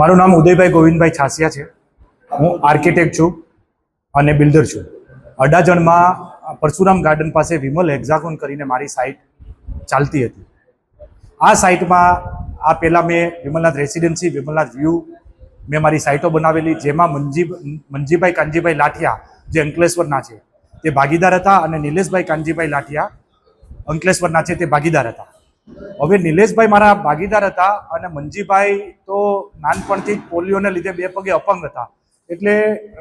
મારું નામ ઉદયભાઈ ગોવિંદભાઈ છાસિયા છે। હું આર્કિટેક્ટ છું અને બિલ્ડર છું। અડાજણમાં પરશુરામ ગાર્ડન પાસે વિમલ હેક્ઝાગોન કરીને મારી સાઇટ ચાલતી હતી। આ સાઇટમાં આ પહેલાં મેં વિમલનાથ રેસિડેન્સી, વિમલનાથ વ્યૂ મેં મારી સાઇટો બનાવેલી, જેમાં મંજીભાઈ કાનજીભાઈ લાઠિયા જે અંકલેશ્વરના છે તે ભાગીદાર હતા અને નિલેશભાઈ કાનજીભાઈ લાઠિયા અંકલેશ્વરના છે તે ભાગીદાર હતા। હવે નિલેશભાઈ મારા ભાગીદાર હતા અને મંજીભાઈ તો નાનપણથી જ પોલિયોને લીધે બે પગે અપંગ હતા। એટલે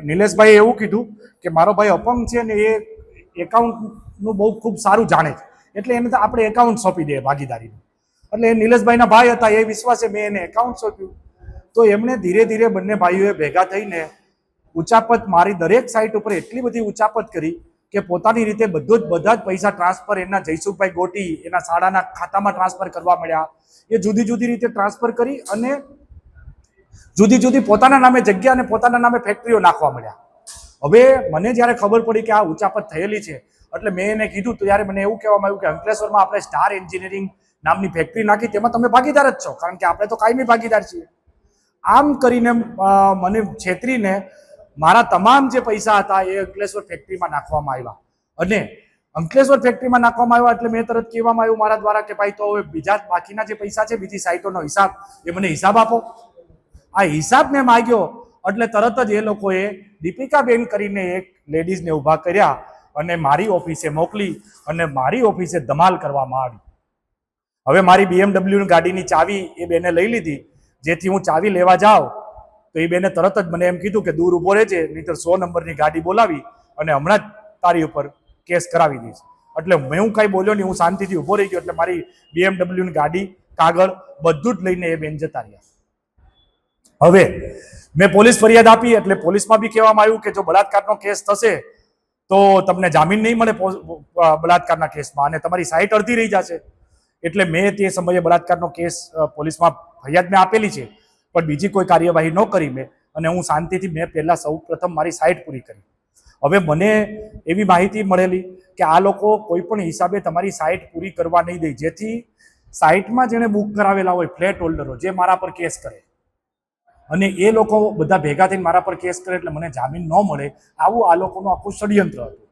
નિલેશભાઈએ એવું કીધું કે મારો ભાઈ અપંગ છે ને એ એકાઉન્ટનું બહુ ખૂબ સારું જાણે છે, એટલે એને તો આપણે એકાઉન્ટ સોંપી દઈએ ભાગીદારીનું। એટલે નિલેશભાઈના ભાઈ હતા, એ વિશ્વાસે મેં એને એકાઉન્ટ સોંપ્યું। તો એમણે ધીરે ધીરે બંને ભાઈઓએ ભેગા થઈને ઉચાપત મારી દરેક સાઇટ ઉપર એટલી બધી ઉચાપત કરી કે પોતાની રીતે બધા જ પૈસા ટ્રાન્સફર એના જયસુખભાઈ ગોટી એના શાળાના ખાતામાં ટ્રાન્સફર કરવા મળ્યા। એ જુદી જુદી રીતે ટ્રાન્સફર કરી અને જુદી જુદી પોતાના નામે જગ્યા અને પોતાના નામે ફેક્ટરીઓ નાખવા મળ્યા। હવે મને જ્યારે ખબર પડી કે આ ઉચાપત થયેલી છે એટલે મેં એને કીધું, તો ત્યારે મને એવું કહેવામાં આવ્યું કે અંકલેશ્વરમાં આપણે સ્ટાર એન્જિનિયરિંગ નામની ફેક્ટરી નાખી, તેમાં તમે ભાગીદાર જ છો, કારણ કે આપણે તો કાયમી ભાગીદાર છીએ। આમ કરીને મને છેતરીને મારા તમામ જે પૈસા હતા એ અંકલેશ્વર ફેક્ટરીમાં નાખવામાં આવ્યા। અને અંકલેશ્વર ફેક્ટરીમાં નાખવામાં આવ્યા એટલે મેં તરત કહેવામાં આવ્યું મારા દ્વારા કે ભાઈ તો હવે બીજા બાકીના જે પૈસા છે, બીજી સાઇટોનો હિસાબ, એ મને હિસાબ આપો। આ હિસાબ મેં માગ્યો એટલે તરત જ એ લોકોએ દીપિકાબેન કરીને એક લેડીઝને ઊભા કર્યા અને મારી ઓફિસે મોકલી અને મારી ઓફિસે ધમાલ કરવામાં આવી। હવે મારી BMW ગાડીની ચાવી એ બેને લઈ લીધી, જેથી હું ચાવી લેવા જાઉં તો એ બેને તરત જ મને એમ કીધું કે દૂર ઊભો રહેજે, નહીંતર 100 નંબરની ગાડી બોલાવી અને હમણાં જ તારી ઉપર કેસ કરાવી દઈશ। એટલે હું કાંઈ બોલ્યો નહીં, હું શાંતિથી ઊભો રહી ગયો। એટલે મારી BMW ની ગાડી, કાગળ બધું જ લઈને એ બેન જતા રહ્યા। હવે મેં પોલીસ ફરિયાદ આપી એટલે પોલીસમાં બી કહેવામાં આવ્યું કે જો બળાત્કારનો કેસ થશે તો તમને જામીન નહીં મળે બળાત્કારના કેસમાં, અને તમારી સાઇટ અડધી રહી જશે। એટલે મેં તે સમયે બળાત્કારનો કેસ પોલીસમાં ફરિયાદ મેં આપેલી છે, પણ બીજી કોઈ કાર્યવાહી ન કરી મેં, અને હું શાંતિથી મેં પહેલાં સૌ પ્રથમ મારી સાઇટ પૂરી કરી। હવે મને એવી માહિતી મળેલી કે આ લોકો કોઈ પણ હિસાબે તમારી સાઇટ પૂરી કરવા નહીં દે, જેથી સાઇટમાં જેણે બુક કરાવેલા હોય ફ્લેટ હોલ્ડરો, જે મારા પર કેસ કરે અને એ લોકો બધા ભેગા થઈને મારા પર કેસ કરે એટલે મને જામીન ન મળે, આવું આ લોકોનું આખું ષડયંત્ર હતું।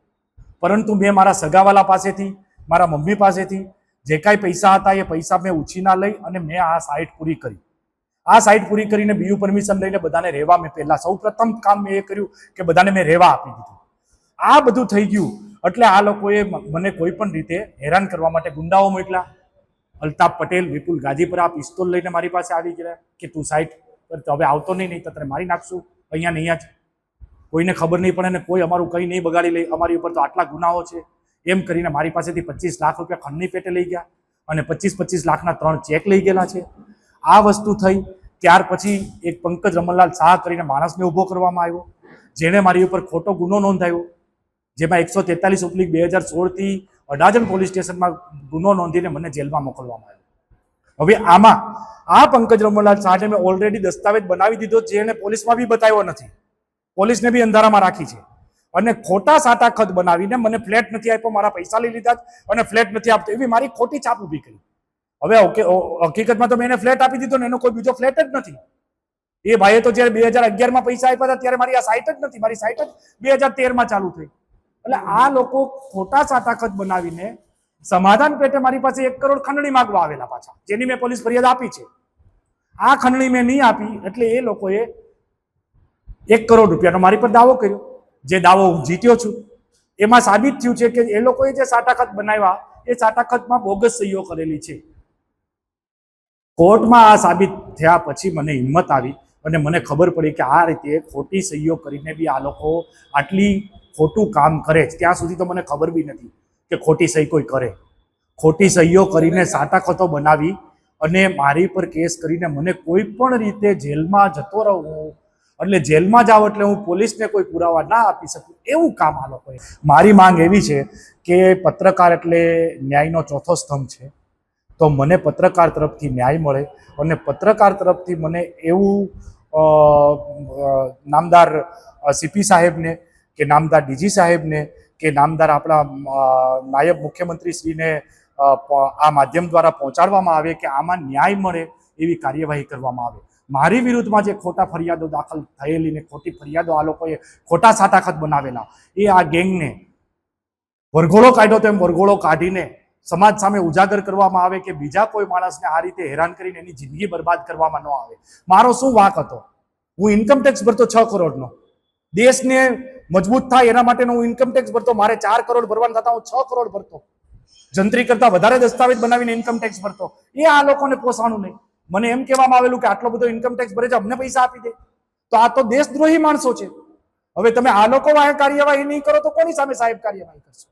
પરંતુ મેં મારા સગાવાલા પાસેથી, મારા મમ્મી પાસેથી જે કાંઈ પૈસા હતા એ પૈસા મેં ઉછીના લઈ અને મેં આ સાઇટ પૂરી કરી। આ સાઇટ પૂરી કરીને બીયુ પરમિશન લઈને બધાને રહેવા મેં પહેલાં સૌ પ્રથમ કામ મેં એ કર્યું કે બધાને મેં રહેવા આપી દીધું। આ બધું થઈ ગયું એટલે આ લોકોએ મને કોઈ પણ રીતે હેરાન કરવા માટે ગુંડાઓ મોકલ્યા। અલ્તાફ પટેલ, વિપુલ ગાજીપરા પિસ્તોલ લઈને મારી પાસે આવી ગયા કે તું સાઇટ પર હવે આવતો નહીં તો તને મારી નાખશું અહીંયા ને અહીંયા જ, કોઈને ખબર નહીં પડે ને કોઈ અમારું કંઈ નહીં બગાડી લે, અમારી ઉપર તો આટલા ગુનાઓ છે, એમ કરીને મારી પાસેથી 25 લાખ રૂપિયા ખંડની પેટે લઈ ગયા અને 25 લાખના 3 ચેક લઈ ગયેલા છે। આ વસ્તુ થઈ। ત્યાર પછી એક પંકજ રમણલાલ શાહ કરીને માણસને ઊભો કરવામાં આવ્યો, જેણે મારી ઉપર ખોટો ગુનો નોંધાયો, જેમાં 143/2016 થી અડાજણ પોલીસ સ્ટેશનમાં ગુનો નોંધીને મને જેલમાં મોકલવામાં આવ્યો। હવે આમાં આ પંકજ રમણલાલ શાહને મેં ઓલરેડી દસ્તાવેજ બનાવી દીધો, જેને પોલીસમાં બી બતાવ્યો નથી, પોલીસને બી અંધારામાં રાખી છે, અને ખોટા સાટા ખત બનાવીને મને ફ્લેટ નથી આપ્યો, મારા પૈસા લઈ લીધા અને ફ્લેટ નથી આપતો, એવી મારી ખોટી છાપ ઊભી કરી। હવે હકીકતમાં તો મેં એને ફ્લેટ આપી દીધો ને એનો કોઈ બીજો ફ્લેટ જ નથી। એ ભાઈએ તો જ્યારે 2011માં પૈસા આપ્યા હતા ત્યારે મારી આ સાઇટ જ નથી, મારી સાઇટ જ 2013માં ચાલુ થઈ। એટલે આ લોકો ખોટા સાટા ખત બનાવીને સમાધાન પેટે મારી પાસે 1 કરોડ ખંડણી માંગવા આવેલા પાછા, જેની મેં પોલીસ ફરિયાદ આપી છે। આ ખંડણી મેં નહીં આપી એટલે એ લોકોએ 1 કરોડ રૂપિયાનો મારી પર દાવો કર્યો, જે દાવો હું જીત્યો છું। એમાં સાબિત થયું છે કે એ લોકોએ જે સાટા ખત બનાવ્યા એ સાટા ખતમાં બોગસ સહીઓ કરેલી છે। કોર્ટમાં આ સાબિત થયા પછી મને હિંમત આવી અને મને ખબર પડી કે આ રીતે ખોટી સહીઓ કરીને બી આ લોકો આટલી ખોટું કામ કરે છે। ત્યાં સુધી તો મને ખબર બી નથી કે ખોટી સહી કોઈ કરે। ખોટી સહીઓ કરીને સાટા ખતો બનાવી અને મારી પર કેસ કરીને મને કોઈ પણ રીતે જેલમાં જતો રહું, એટલે જેલમાં જાવ એટલે હું પોલીસને કોઈ પુરાવા ના આપી શકું, એવું કામ આ લોકોએ। મારી માંગ એવી છે કે પત્રકાર એટલે ન્યાયનો ચોથો સ્તંભ છે, તો મને પત્રકાર તરફથી ન્યાય મળે અને પત્રકાર તરફથી મને એવું નામદાર સીપી સાહેબને કે નામદાર ડીજી સાહેબને કે નામદાર આપણા નાયબ મુખ્યમંત્રી શ્રીને આ માધ્યમ દ્વારા પહોંચાડવામાં આવે કે આમાં ન્યાય મળે એવી કાર્યવાહી કરવામાં આવે। મારી વિરુદ્ધમાં જે ખોટા ફરિયાદો દાખલ થયેલી ને ખોટી ફરિયાદો આ લોકોએ ખોટા સાટાખત બનાવેલા, એ આ ગેંગને વરઘોડો કાઢ્યો તો એમ વરઘોડો કાઢીને સમાજ સામે ઉજાગર કરવામાં આવે કે બીજા કોઈ માણસને આ રીતે હેરાન કરીને એની જિંદગી બરબાદ કરવામાં ન આવે. મારો શું વાંક હતો? હું ઇન્કમ ટેક્સ ભરતો 6 કરોડનો. દેશને મજબૂત થાય એના માટેનો હું ઇન્કમ ટેક્સ ભરતો. મારે 4 કરોડ ભરવાના થતા હું 6 કરોડ ભરતો. જંત્રી કરતા વધારે દસ્તાવેજ બનાવીને ઇન્કમ ટેક્સ ભરતો. એ આ લોકોને પોસાણું નહીં. મને એમ કહેવામાં આવેલું કે આટલો બધો ઇન્કમ ટેક્સ ભરે છે, અમને પૈસા આપી દે. તો આ તો દેશદ્રોહી માણસો છે. હવે તમે આ લોકો કાર્યવાહી નહીં કરો તો કોની સામે સાહેબ કાર્યવાહી કરશો?